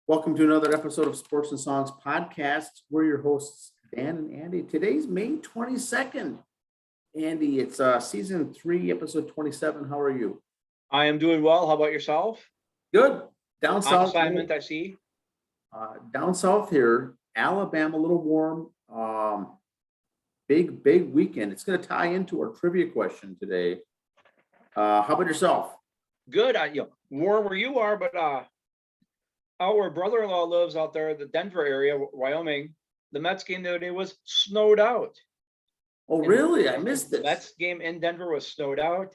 Welcome to another episode of Sports and Songs Podcast. We're your hosts, Dan and Andy. Today's May 22nd. Andy, it's season 3, episode 27. How are you? I am doing well. How about yourself? Good. Down On south. assignment, I see. Down south here, Alabama, a little warm. Big weekend. It's going to tie into our trivia question today. How about yourself? Good. Warm where you are, but out where brother-in-law lives out there, the Denver area, Wyoming, the Mets game the other day was snowed out. Oh, really? I missed this. The Mets game in Denver was snowed out.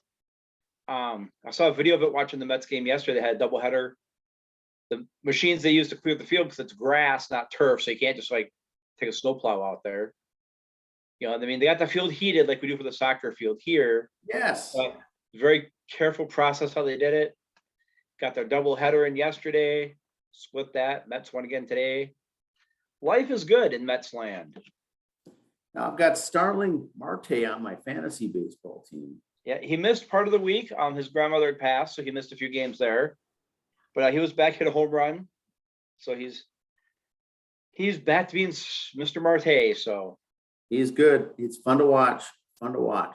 I saw a video of it watching the Mets game yesterday. They had a doubleheader. The machines they use to clear the field, because it's grass, not turf, so you can't just like take a snowplow out there. You know, I mean, they got the field heated like we do for the soccer field here. Yes. But very careful process how they did it. Got their doubleheader in yesterday. Split that. Mets won again today. Life is good in Mets land. Now I've got Starling Marte on my fantasy baseball team. Yeah, he missed part of the week. His grandmother had passed, so he missed a few games there. But he was back, hit a home run. So he's back to being Mr. Marte. So he's good. It's fun to watch. No,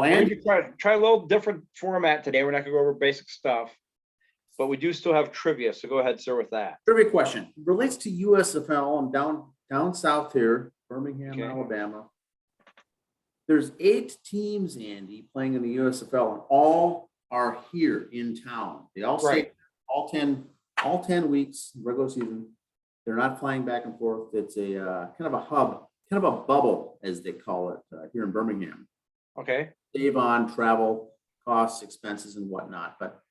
and try a little different format today. We're not gonna go over basic stuff, but we do still have trivia. So go ahead, sir, with that. Trivia question relates to USFL. I'm down south here, Birmingham, Okay. Alabama. There's 8 teams, Andy, playing in the USFL, and all are here in town. They all stay all 10 weeks regular season. They're not flying back and forth. It's a kind of a hub, kind of a bubble, as they call it here in Birmingham. Okay. Save on travel costs, expenses, and whatnot. But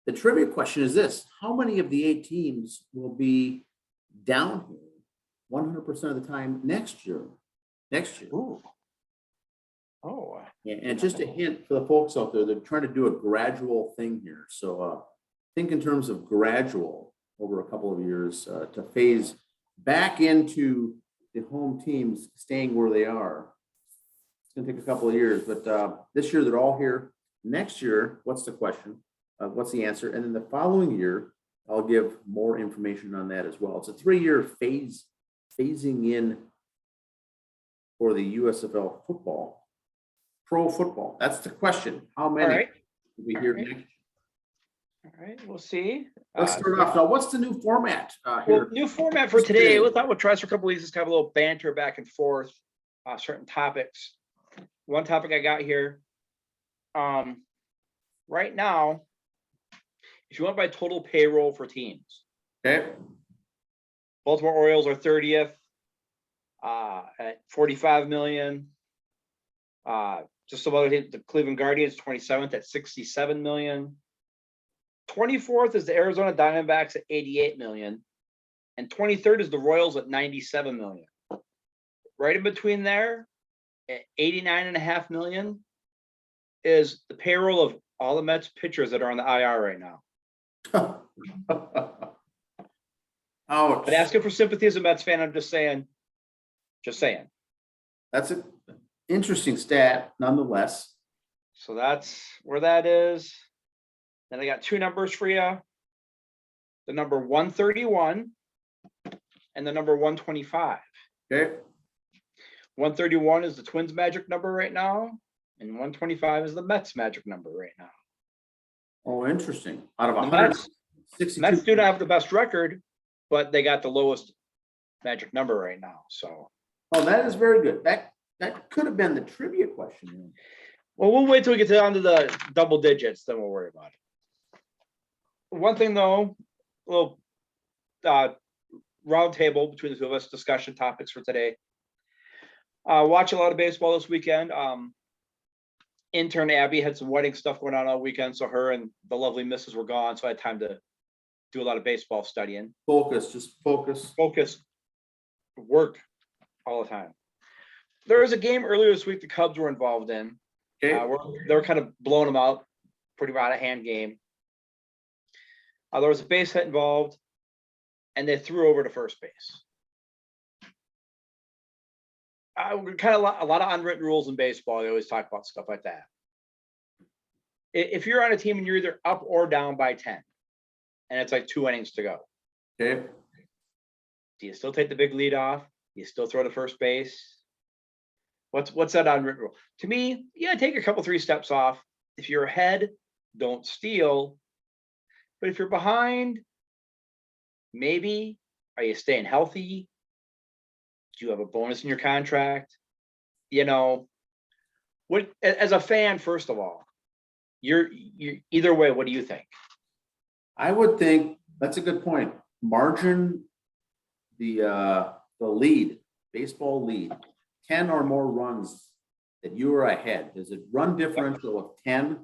the trivia question is this: how many of the 8 teams will be down here 100% of the time next year? Ooh. Oh. And just a hint for the folks out there, they're trying to do a gradual thing here. So think in terms of gradual over a couple of years to phase back into the home teams staying where they are. It's going to take a couple of years, but this year they're all here. Next year, what's the question? What's the answer? And then the following year, I'll give more information on that as well. It's a 3-year phasing in for the USFL football. Pro football. That's the question. How many will we hear next? All right, we'll see. Let's start off. Now, what's the new format here? Well, new format for today. We thought we'll try for a couple of weeks. Just have a little banter back and forth, certain topics. One topic I got here. Right now, if you went by total payroll for teams, okay. Baltimore Orioles are 30th at $45 million. Just about the Cleveland Guardians, 27th at $67 million. 24th is the Arizona Diamondbacks at $88 million. And 23rd is the Royals at $97 million. Right in between there, at $89.5 million, is the payroll of all the Mets pitchers that are on the IR right now. Ouch. But asking for sympathy as a Mets fan, I'm just saying. That's an interesting stat, nonetheless. So that's where that is. Then I got 2 numbers for you. The number 131 and the number 125. Okay. 131 is the Twins' magic number right now, and 125 is the Mets' magic number right now. Oh, interesting. Out of The 162. Mets do not have the best record, but they got the lowest magic number right now. So. Oh, that is very good. That could have been the trivia question. Well, we'll wait till we get down to the double digits, then we'll worry about it. One thing though, a little round table between the two of us, discussion topics for today. Watch a lot of baseball this weekend. Intern Abby had some wedding stuff going on all weekend, so her and the lovely missus were gone, so I had time to do a lot of baseball studying. Just focus. Work all the time. There was a game earlier this week the Cubs were involved in. Okay. They were kind of blowing them out, pretty out of hand game. There was a base hit involved, and they threw over to first base. Kind of a lot of unwritten rules in baseball. They always talk about stuff like that. If you're on a team and you're either up or down by 10, and it's like 2 innings to go. Okay. Do you still take the big lead off? Do you still throw to first base? What's that unwritten rule? To me, yeah, take a couple, 3 steps off. If you're ahead, don't steal. But if you're behind, maybe, are you staying healthy? Do you have a bonus in your contract? You know, what as a fan, first of all, you're either way, what do you think? I would think that's a good point. Margin the lead, baseball lead, 10 or more runs that you are ahead. There's a run differential of 10.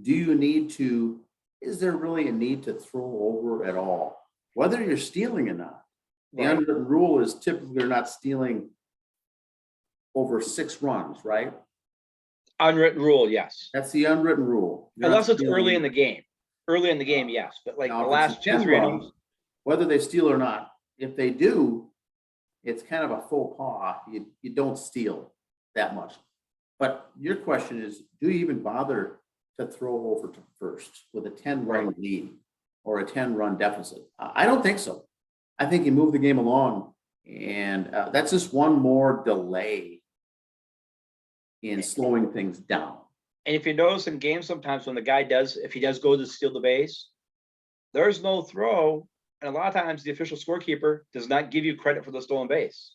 Do you need to, is there really a need to throw over at all? Whether you're stealing or not. The Right. unwritten rule is typically you're not stealing over 6 runs, right? Unwritten rule, yes. That's the unwritten rule. You're not Unless it's early stealing. in the game. Early in the game, yes. But like Now, the if it's last a 2, 10 3 run, innings, whether they steal or not, if they do, it's kind of a faux pas. You don't steal that much. But your question is, do you even bother to throw over to first with a 10-run lead or a 10-run deficit? I don't think so. I think you move the game along, and that's just one more delay in slowing things down. and if you notice in games sometimes when the guy does, if he does go to steal the base, there's no throw. And a lot of times the official scorekeeper does not give you credit for the stolen base.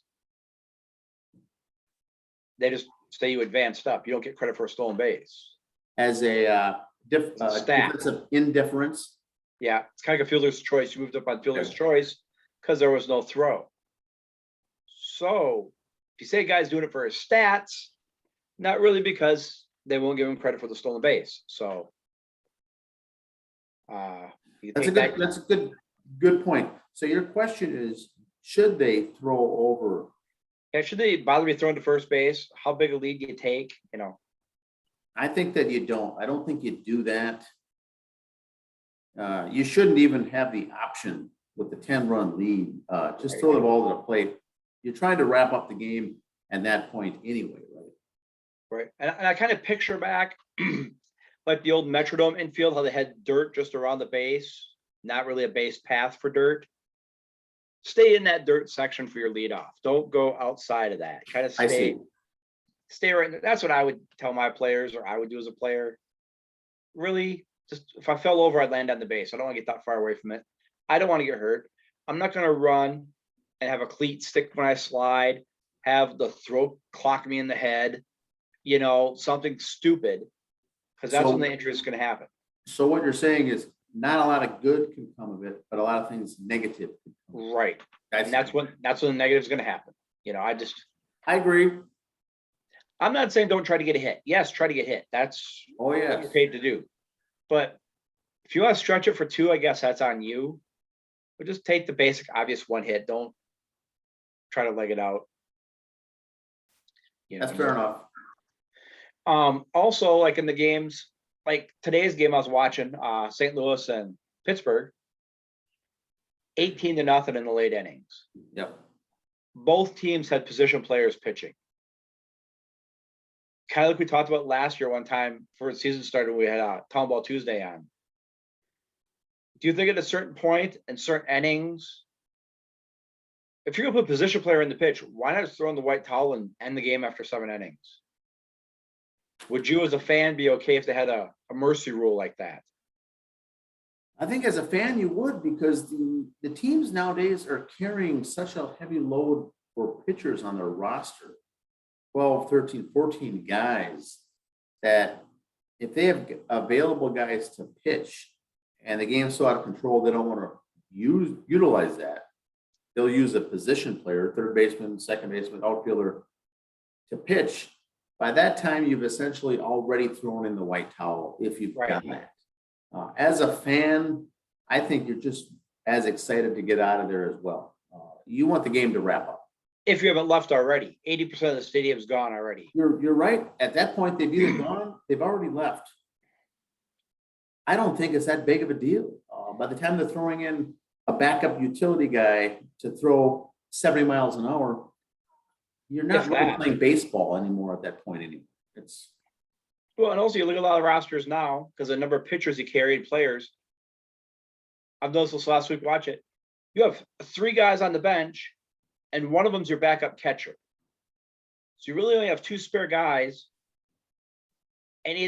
They just say you advanced up. You don't get credit for a stolen base. As a Stat. defensive indifference. Yeah, it's kind of like a fielder's choice. You moved up on fielder's choice because there was no throw. So if you say a guy's doing it for his stats, not really, because they won't give him credit for the stolen base. So That's a good point. So your question is, should they throw over? yeah, should they bother be thrown to first base? How big a lead do you take? You know, I think that you don't. I don't think you do that. You shouldn't even have the option with the 10-run lead. Just throw the ball to the plate. You're trying to wrap up the game at that point anyway, right? right? And I kind of picture back like the old Metrodome infield, how they had dirt just around the base, not really a base path for dirt. Stay in that dirt section for your leadoff. Don't go outside of that. Kind of I see. stay right there. That's what I would tell my players, or I would do as a player. Really, just if I fell over, I'd land on the base. I don't want to get that far away from it. I don't want to get hurt. I'm not going to run and have a cleat stick when I slide, have the throat clock me in the head, you know, something stupid, because that's when the injury is going to happen. So what you're saying is not a lot of good can come of it, but a lot of things negative. Right. And that's when the negative is going to happen. You know, I agree. I'm not saying don't try to get a hit. Yes, try to get hit. That's what you're paid to do. But if you want to stretch it for 2, I guess that's on you. But just take the basic, obvious 1 hit. Don't try to leg it out. That's fair enough. Also, like in the games, like today's game I was watching, St. Louis and Pittsburgh, 18-0 in the late innings. Yep. Both teams had position players pitching. Kind of like we talked about last year one time before the season started, we had Town Ball Tuesday on. Do you think at a certain point in certain innings, if you're gonna put a position player in the pitch, why not just throw in the white towel and end the game after 7 innings? Would you as a fan be okay if they had a mercy rule like that? I think as a fan you would, because the teams nowadays are carrying such a heavy load for pitchers on their roster. 12, 13, 14 guys, that if they have available guys to pitch and the game's so out of control, they don't want to utilize that. They'll use a position player, third baseman, second baseman, outfielder, to pitch. By that time, you've essentially already thrown in the white towel if you've done that. As a fan, I think you're just as excited to get out of there as well. You want the game to wrap up. If you haven't left already, 80% of the stadium's gone already. You're right. At that point, they've either gone, they've already left. I don't think it's that big of a deal. By the time they're throwing in a backup utility guy to throw 70 miles an hour, you're not really playing baseball anymore at that point anymore. Well, and also you look at a lot of rosters now, because the number of pitchers you carried, players, I've noticed this last week, watch it. You have 3 guys on the bench, and one of them's your backup catcher. So you really only have 2 spare guys. And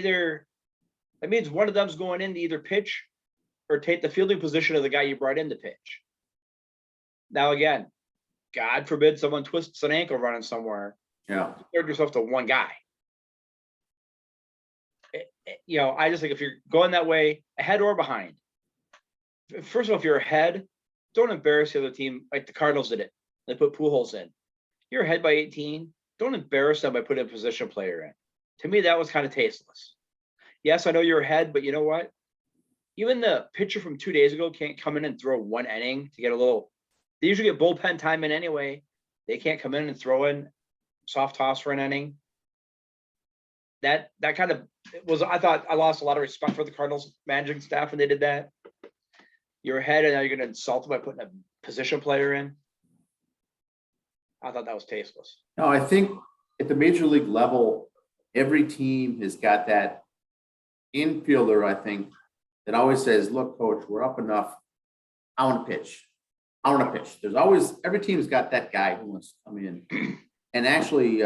that means one of them's going in to either pitch or take the fielding position of the guy you brought in to pitch. Now, again, God forbid someone twists an ankle running somewhere. Yeah. You compared yourself to one guy. I just think if you're going that way, ahead or behind, first of all, if you're ahead, don't embarrass the other team like the Cardinals did it. They put Pujols in. You're ahead by 18. Don't embarrass them by putting a position player in. To me, that was kind of tasteless. Yes, I know you're ahead, but you know what? Even the pitcher from 2 days ago can't come in and throw 1 inning to get a little. They usually get bullpen time in anyway. They can't come in and throw in soft toss for an inning. That kind of was. I thought I lost a lot of respect for the Cardinals managing staff when they did that. You're ahead, and now you're going to insult them by putting a position player in. I thought that was tasteless. No, I think at the major league level, every team has got that infielder, I think, that always says, look, coach, we're up enough. I want to pitch. I want to pitch. There's always, every team's got that guy who wants to come in and actually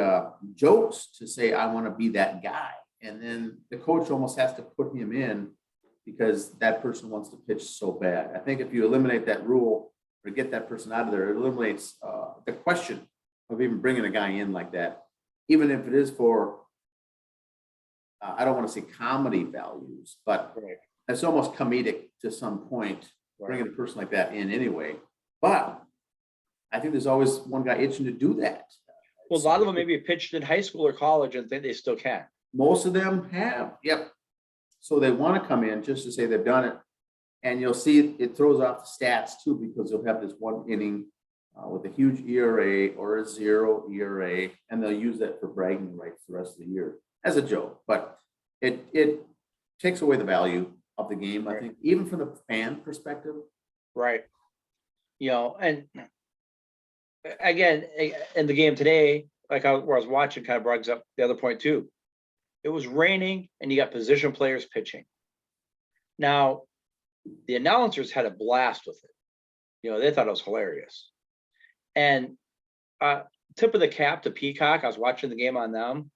jokes to say, I want to be that guy. And then the coach almost has to put him in because that person wants to pitch so bad. I think if you eliminate that rule or get that person out of there, it eliminates the question of even bringing a guy in like that, even if it is for, I don't want to say comedy values, but it's almost comedic to some point, bringing a person like that in anyway. But I think there's always one guy itching to do that. Well, a lot of them maybe pitched in high school or college and think they still can. Most of them have, yep. So they want to come in just to say they've done it. And you'll see it throws off the stats too, because you'll have this 1 inning with a huge ERA or a 0 ERA, and they'll use that for bragging rights the rest of the year as a joke. But it takes away the value of the game, I think, even from the fan perspective. Right. And again, in the game today, like where I was watching, kind of brings up the other point too. It was raining and you got position players pitching. Now, the announcers had a blast with it. They thought it was hilarious. And tip of the cap to Peacock, I was watching the game on them.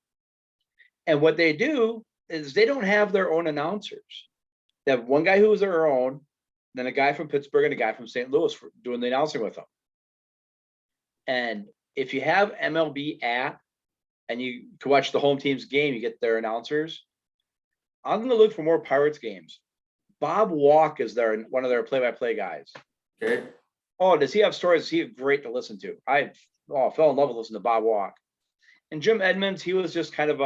And what they do is they don't have their own announcers. They have one guy who is their own, then a guy from Pittsburgh and a guy from St. Louis for doing the announcing with them. And if you have MLB app and you can watch the home team's game, you get their announcers. I'm going to look for more Pirates games. Bob Walk is one of their play-by-play guys. Okay. Oh, does he have stories? Is he great to listen to? I fell in love with listening to Bob Walk. And Jim Edmonds, he was just kind of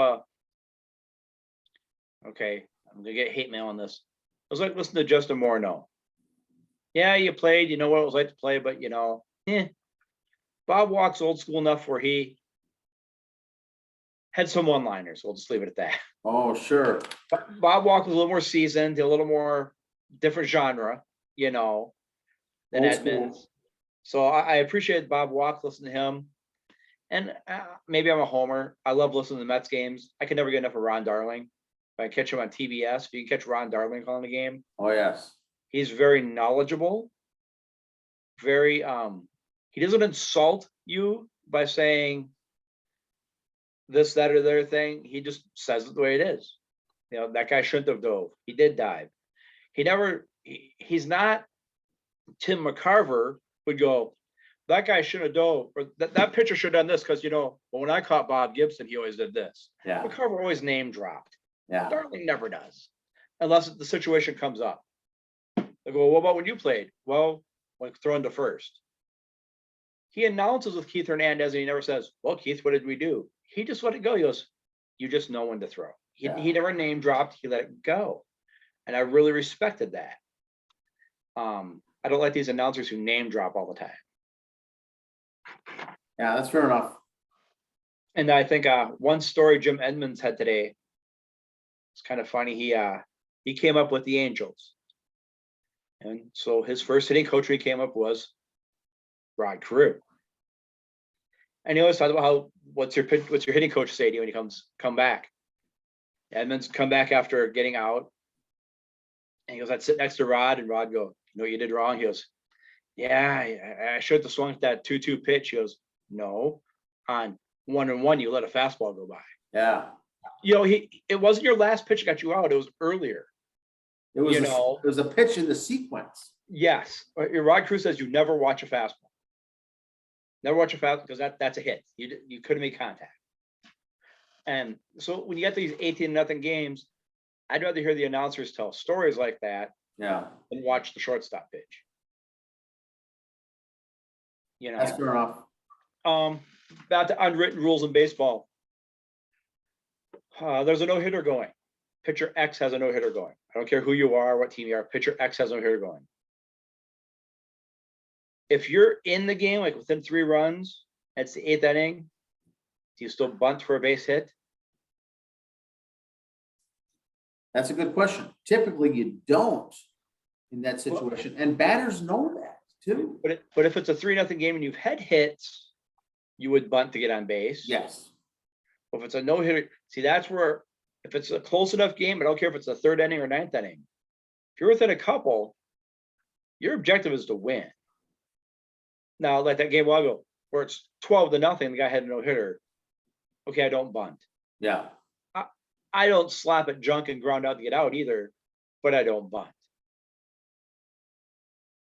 okay, I'm going to get hate mail on this. It was like listening to Justin Morneau. Yeah, you played, you know what it was like to play, but Bob Walk's old school enough where he had some one-liners. We'll just leave it at that. Oh, sure. But Bob Walk was a little more seasoned, a little more different genre, than Old Edmonds. school. So I appreciate Bob Walk, listen to him. And maybe I'm a homer. I love listening to the Mets games. I can never get enough of Ron Darling. If I catch him on TBS, if you can catch Ron Darling calling the game. Oh, yes. He's very knowledgeable. Very, he doesn't insult you by saying this, that, or the other thing. He just says it the way it is. That guy shouldn't have dove. He did dive. He's not Tim McCarver would go, that guy shouldn't have dove, or that pitcher should have done this because, when I caught Bob Gibson, he always did this. Yeah. McCarver always name dropped. Yeah. Darling never does, unless the situation comes up. They go, what about when you played? Well, when throwing to first. He announces with Keith Hernandez and he never says, well, Keith, what did we do? He just let it go. He goes, you just know when to throw. He never name dropped. He let it go. And I really respected that. I don't like these announcers who name drop all the time. Yeah, that's fair enough. And I think one story Jim Edmonds had today, it's kind of funny. He came up with the Angels. And so his first hitting coach he came up was Rod Carew. And he always talked about what's your hitting coach say to you when you come back. Edmonds come back after getting out. And he goes, I'd sit next to Rod, and Rod go, know what you did wrong? He goes, yeah, I should have swung at that 2-2 pitch. He goes, no, on 1-1, you let a fastball go by. Yeah. It wasn't your last pitch that got you out. It was earlier. It was a pitch in the sequence. Yes. Rod Cruz says you never watch a fastball. Never watch a fastball because that's a hit. You couldn't make contact. And so when you get these 18-0 games, I'd rather hear the announcers tell stories like that Yeah. than watch the shortstop pitch. That's fair enough. About the unwritten rules in baseball. There's a no-hitter going. Pitcher X has a no-hitter going. I don't care who you are, what team you are. Pitcher X has a no-hitter going. If you're in the game, like within 3 runs, it's the 8th inning, do you still bunt for a base hit? That's a good question. Typically, you don't in that situation, and batters know that too. But if it's a 3-0 game and you've had hits, you would bunt to get on base. Yes. If it's a no-hitter, see, that's where, if it's a close enough game, I don't care if it's the 3rd inning or 9th inning. If you're within a couple, your objective is to win. Now, like that game a while ago, where it's 12-0, the guy had a no-hitter. Okay, I don't bunt. Yeah. I don't slap at junk and ground out to get out either, but I don't bunt.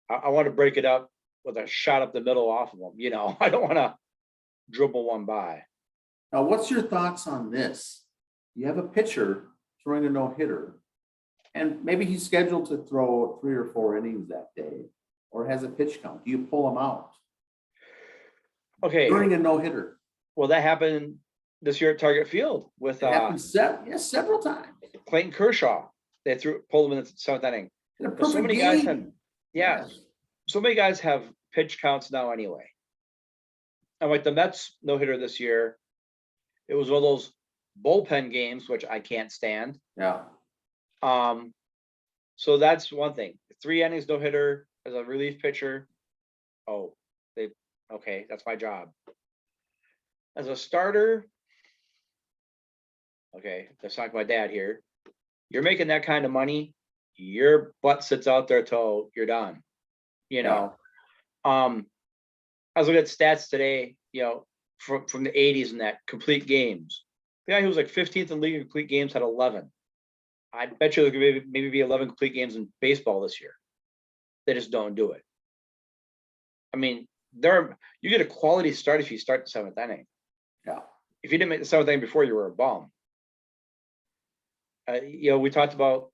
I want to break it up with a shot up the middle off of them. I don't want to dribble one by. Now, what's your thoughts on this? You have a pitcher throwing a no-hitter, and maybe he's scheduled to throw 3 or 4 innings that day, or has a pitch count. Do you pull him out? Okay. During a no-hitter. Well, that happened this year at Target Field with several times. Clayton Kershaw. They pulled him in the 7th inning. So many guys have, so many guys have pitch counts now anyway. And like the Mets no-hitter this year, it was one of those bullpen games, which I can't stand. Yeah. So that's one thing. 3 innings no-hitter as a relief pitcher. Okay, that's my job. As a starter, okay, let's talk my dad here. You're making that kind of money, your butt sits out there till you're done. I was looking at stats today, from the 80s and that complete games. The guy who was like 15th in league in complete games had 11. I bet you there could maybe be 11 complete games in baseball this year. They just don't do it. I mean, you get a quality start if you start the 7th inning. Yeah. If you didn't make the 7th inning before, you were a bum. We talked about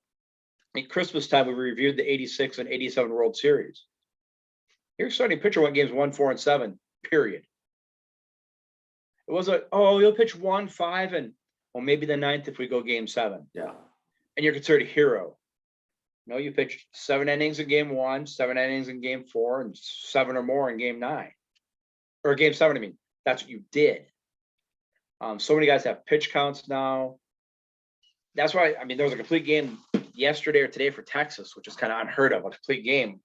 at Christmas time, we reviewed the 86 and 87 World Series. Your starting pitcher went games 1, 4, and 7, period. It wasn't, you'll pitch 1, 5, and maybe the 9th if we go game 7. Yeah. And you're considered a hero. No, you pitched 7 innings in game 1, 7 innings in game 4, and 7 or more in game 9. Or game 7, I mean. That's what you did. So many guys have pitch counts now. That's why, there was a complete game yesterday or today for Texas, which is kind of unheard of, a complete game.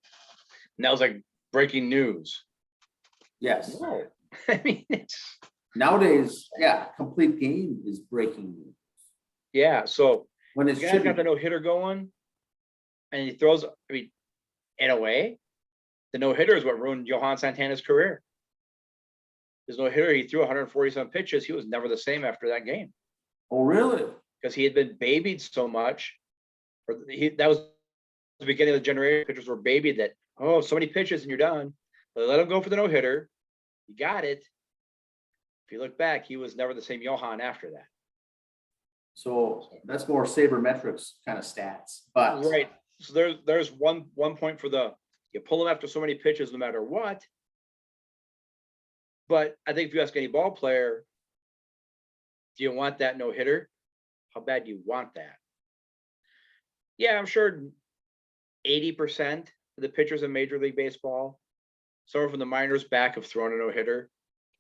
And that was like breaking news. Yes. No. It's nowadays, complete game is breaking news. Yeah. So when it's the guy got the no-hitter going and he throws, in a way, the no-hitter is what ruined Johan Santana's career. There's no hitter. He threw 147 pitches. He was never the same after that game. Oh, really? Because he had been babied so much. That was the beginning of the generation. Pitchers were babied that, so many pitches and you're done. But let him go for the no-hitter. He got it. If you look back, he was never the same Johan after that. So that's more sabermetrics kind of stats. But right. So there's one point for you pull him after so many pitches no matter what. But I think if you ask any ball player, do you want that no-hitter? How bad do you want that? Yeah, I'm sure 80% of the pitchers in Major League Baseball, somewhere from the minors back, have thrown a no-hitter.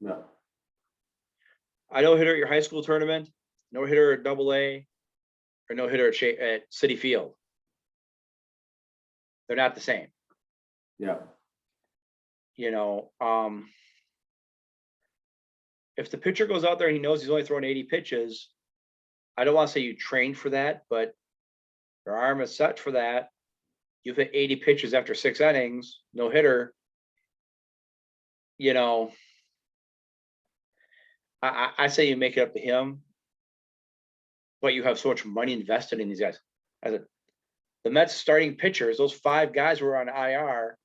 No. I no-hitter at your high school tournament, no-hitter at AA, or no-hitter at City Field. They're not the same. Yeah. If the pitcher goes out there and he knows he's only throwing 80 pitches, I don't want to say you trained for that, but your arm is set for that. you've hit 80 pitches after 6 innings, no hitter. You know, I say you make it up to him, but you have so much money invested in these guys. The Mets starting pitchers, those 5 guys who were on IR,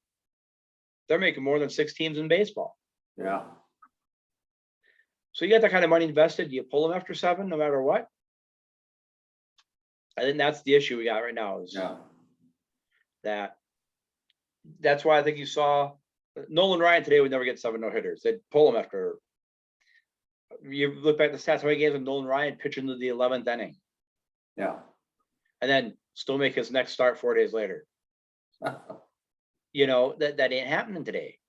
they're making more than 6 teams in baseball. Yeah. So you got that kind of money invested. You pull them after 7, no matter what. I think that's the issue we got right now. Is that's why I think you saw Nolan Ryan today would never get 7 no-hitters. They'd pull him after. You look back at the stats, how many games of Nolan Ryan pitching to the 11th inning. Yeah. And then still make his next start 4 days later. You know, that ain't happening today.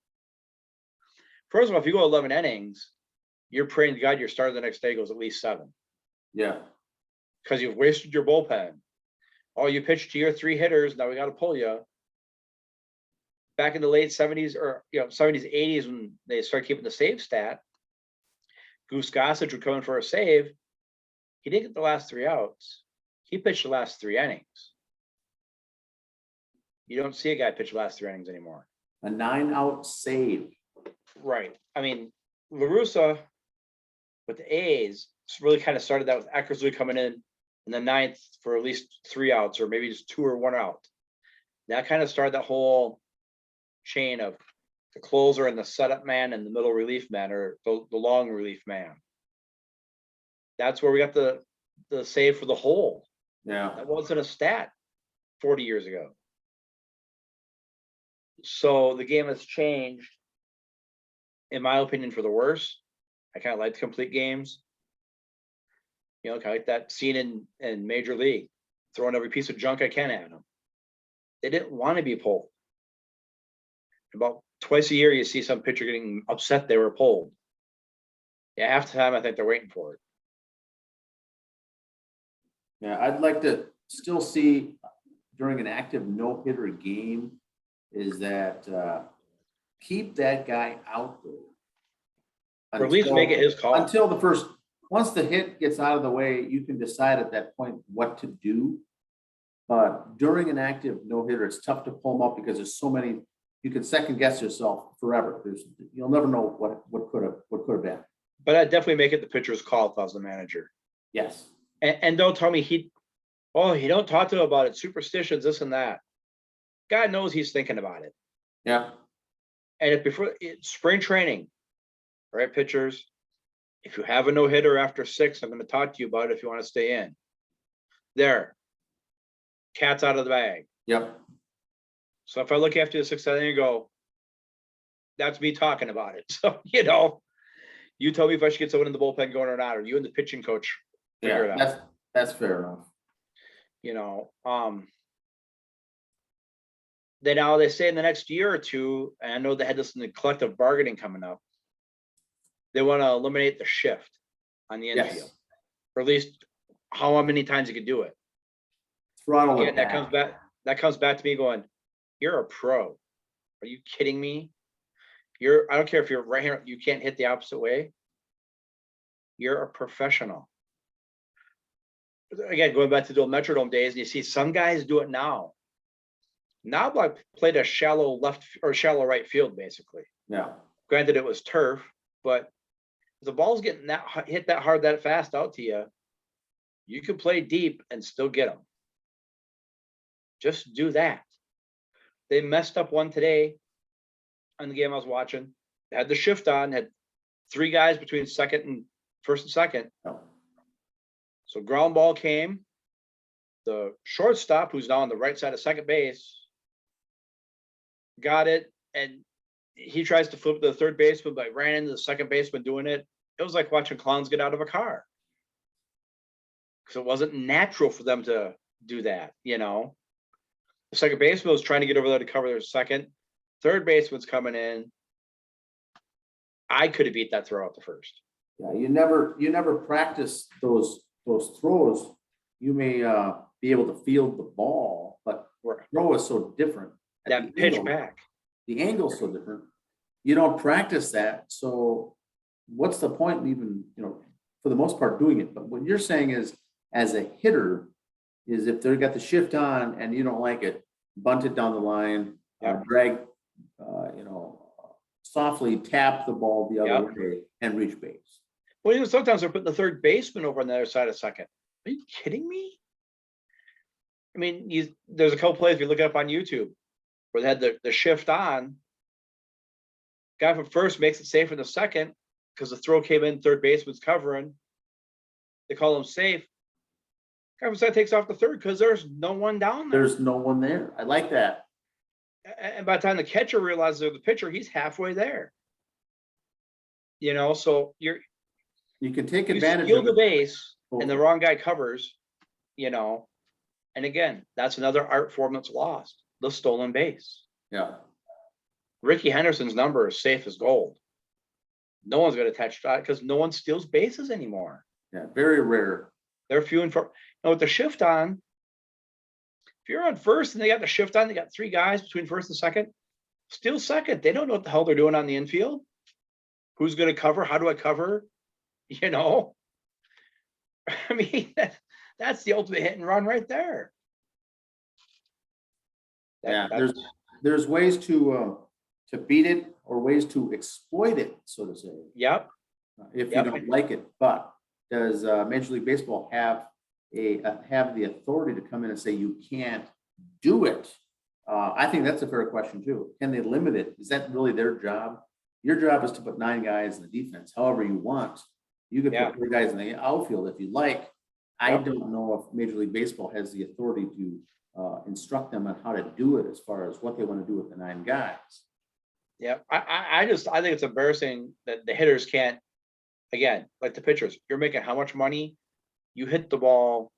First of all, if you go 11 innings, you're praying to God your starter the next day goes at least 7. Yeah. Because you've wasted your bullpen. Oh, you pitched to your 3 hitters, now we got to pull you. Back in the late 70s or 70s, 80s, when they started keeping the save stat, Goose Gossage would come in for a save. He didn't get the last 3 outs. He pitched the last 3 innings. You don't see a guy pitch the last 3 innings anymore. A 9-out save. Right. I mean, LaRussa with the A's really kind of started that with Eckersley coming in the 9th for at least 3 outs, or maybe just 2 or 1 out. That kind of started that whole chain of the closer and the setup man and the middle relief man, or the long relief man. That's where we got the save for the hole. Yeah. That wasn't a stat 40 years ago. So the game has changed, in my opinion, for the worse. I kind of like the complete games. You know, kind of like that scene in Major League, throwing every piece of junk I can at them. They didn't want to be pulled. About twice a year, you see some pitcher getting upset they were pulled. Yeah, half the time I think they're waiting for it. Yeah, I'd like to still see during an active no-hitter game is that keep that guy out there. Or at least make it his call. Until the first, once the hit gets out of the way, you can decide at that point what to do. But during an active no-hitter, it's tough to pull them up because there's so many. You can second guess yourself forever. You'll never know what could have been. But I'd definitely make it the pitcher's call if I was the manager. Yes. And don't tell me he don't talk to him about it. Superstitions, this and that. God knows he's thinking about it. Yeah. And if spring training, right, pitchers, if you have a no-hitter after 6, I'm going to talk to you about it if you want to stay in. There. Cat's out of the bag. Yep. So if I look after the 6th inning and go, that's me talking about it. So, you know, you tell me if I should get someone in the bullpen going or not, or you and the pitching coach figure it out. That's fair enough. You know, now they say in the next year or 2, and I know they had this in the collective bargaining coming up, they want to eliminate the shift on the infield, or at least how many times you could do it. Throttle Again, that comes back to me going, you're a pro. Are you kidding me? I don't care if you're right here, you can't hit the opposite way. You're a professional. Again, going back to the old Metrodome days, and you see some guys do it now. Now I played a shallow left or shallow right field, basically. Yeah. Granted, it was turf, but if the ball's getting hit that hard, that fast out to you, you can play deep and still get them. Just do that. They messed up one today on the game I was watching. They had the shift on, had 3 guys between first and second. Oh. So ground ball came. The shortstop, who's now on the right side of second base, got it, and he tries to flip the third baseman, but ran into the second baseman doing it. It was like watching clowns get out of a car. Because it wasn't natural for them to do that, you know. The second baseman was trying to get over there to cover their second. Third baseman's coming in. I could have beat that throw out the first. Yeah, you never practice those throws. You may be able to field the ball, but throw is so different. That pitch back. The angle's so different. You don't practice that. So what's the point in even, for the most part, doing it? But what you're saying is, as a hitter, is if they've got the shift on and you don't like it, bunt it down the line, Yep. drag, softly tap the ball the other Yep. way and reach base. Well, even sometimes they're putting the third baseman over on the other side of second. Are you kidding me? I mean, there's a couple plays if you look up on YouTube where they had the shift on. Guy from first makes it safe in the second because the throw came in, third baseman's covering. They call him safe. Guy from second takes off the third because there's no one down there. There's no one there. I like that. And by the time the catcher realizes they're the pitcher, he's halfway there. So You can take you advantage steal of the it. base and the wrong guy covers, and again, that's another art form that's lost, the stolen base. Yeah. Ricky Henderson's number is safe as gold. No one's going to touch that because no one steals bases anymore. Yeah. Very rare. They're few and far. With the shift on, if you're on first and they got the shift on, they got three guys between first and second, steal second. They don't know what the hell they're doing on the infield. Who's going to cover? How do I cover? I mean, that's the ultimate hit and run right there. There's ways to beat it or ways to exploit it, so to say. Yep. If you don't like it, but does Major League Baseball have the authority to come in and say you can't do it? I think that's a fair question too. Can they limit it? Is that really their job? Your job is to put 9 guys in the defense, however you want. You can put 4 guys in the outfield if you like. I don't know if Major League Baseball has the authority to instruct them on how to do it as far as what they want to do with the 9 guys. Yeah, I think it's embarrassing that the hitters can't, again, like the pitchers, you're making how much money? You hit the ball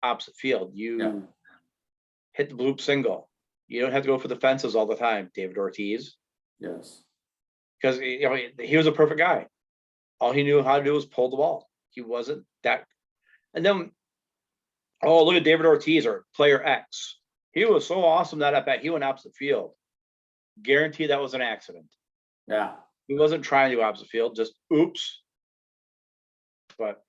opposite field. You hit the bloop single. You don't have to go for the fences all the time, David Ortiz. Yes. Because he was a perfect guy. All he knew how to do was pull the ball. He wasn't that. And then, look at David Ortiz or player X. He was so awesome that at bat he went opposite field. Guarantee that was an accident. Yeah. He wasn't trying to go opposite field, just oops. But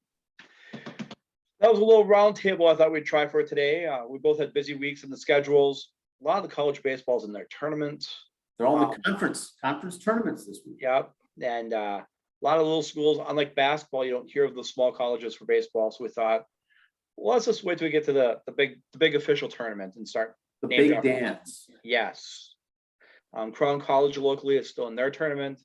that was a little round table I thought we'd try for today. We both had busy weeks in the schedules. A lot of the college baseballs in their tournaments. They're all in the conference tournaments this week. Yep. And a lot of little schools, unlike basketball, you don't hear of the small colleges for baseball. So we thought, well, let's just wait till we get to the big official tournament and start the big dance. Yes. Crown College locally is still in their tournament.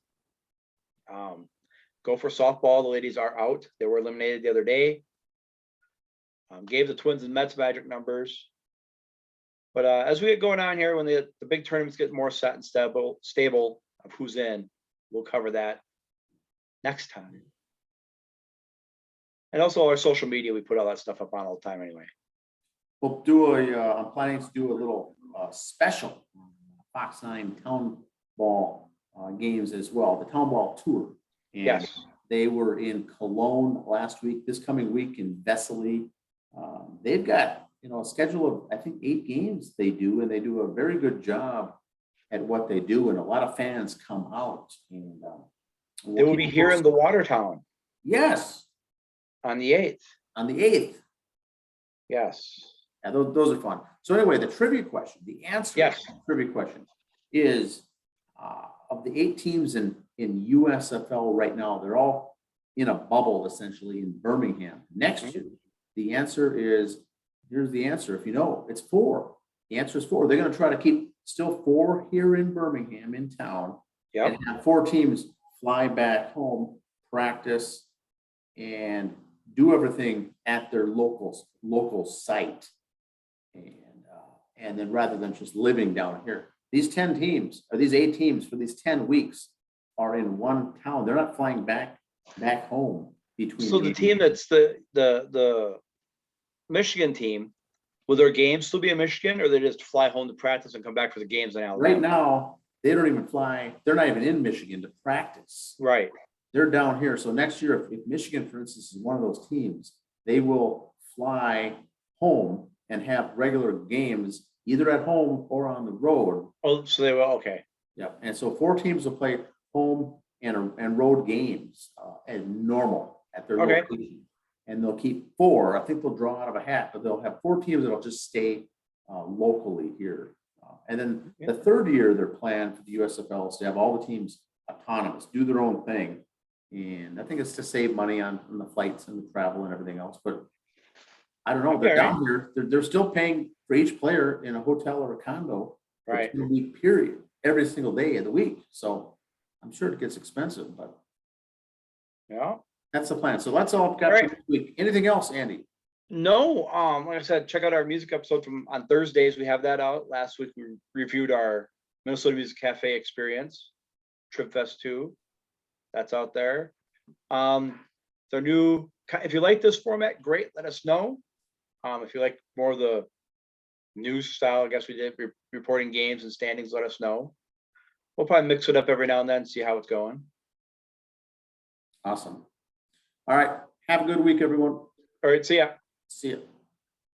Gopher softball, the ladies are out. They were eliminated the other day. Gave the Twins and Mets magic numbers. But as we get going on here, when the big tournaments get more set and stable of who's in, we'll cover that next time. And also our social media, we put all that stuff up on all the time anyway. We'll do I'm planning to do a little special Fox 9 Town Ball games as well, the Town Ball Tour. And yes. They were in Cologne last week, this coming week in Vesely. They've got, a schedule of, I think, 8 games they do, and they do a very good job at what they do. And a lot of fans come out. And they will be here in the Watertown. Yes. On the 8th. On the 8th. Yes. Yeah, those are fun. So anyway, the trivia question, the answer to the trivia question is of the 8 teams in USFL right now, they're all in a bubble essentially in Birmingham. Next year, the answer is, here's the answer. If you know, it's 4. The answer is 4. They're going to try to keep still 4 here in Birmingham in town. And have 4 teams fly back home, practice, and do everything at their local site. And then rather than just living down here, these 10 teams or these 8 teams for these 10 weeks are in one town. They're not flying back home between. So the team that's the Michigan team, will their games still be in Michigan, or they just fly home to practice and come back for the games in Alabama? Right now, they don't even fly. They're not even in Michigan to practice. Right. They're down here. So next year, if Michigan, for instance, is one of those teams, they will fly home and have regular games either at home or on the road. Oh, so they will. Okay. Yeah. And so 4 teams will play home and road games as normal at their location. And they'll keep 4. I think they'll draw out of a hat, but they'll have 4 teams that'll just stay locally here And then Yeah. the third year, their plan for the USFL is to have all the teams autonomous, do their own thing. And I think it's to save money on the flights and the travel and everything else. But I don't know, they're Okay, right. down here, they're still paying for each player in a hotel or a condo for Right. 2 week period, every single day of the week. So I'm sure it gets expensive, but Yeah. that's the plan. So that's all I've got All for right. this week. Anything else, Andy? No, like I said, check out our music episode from on Thursdays. We have that out. Last week we reviewed our Minnesota Music Cafe experience, Trip Fest 2. That's out there. The new, if you like this format, great, let us know. If you like more of the news style, I guess we did reporting games and standings, let us know. We'll probably mix it up every now and then, see how it's going. Awesome. All right. Have a good week, everyone. All right, see ya. See you.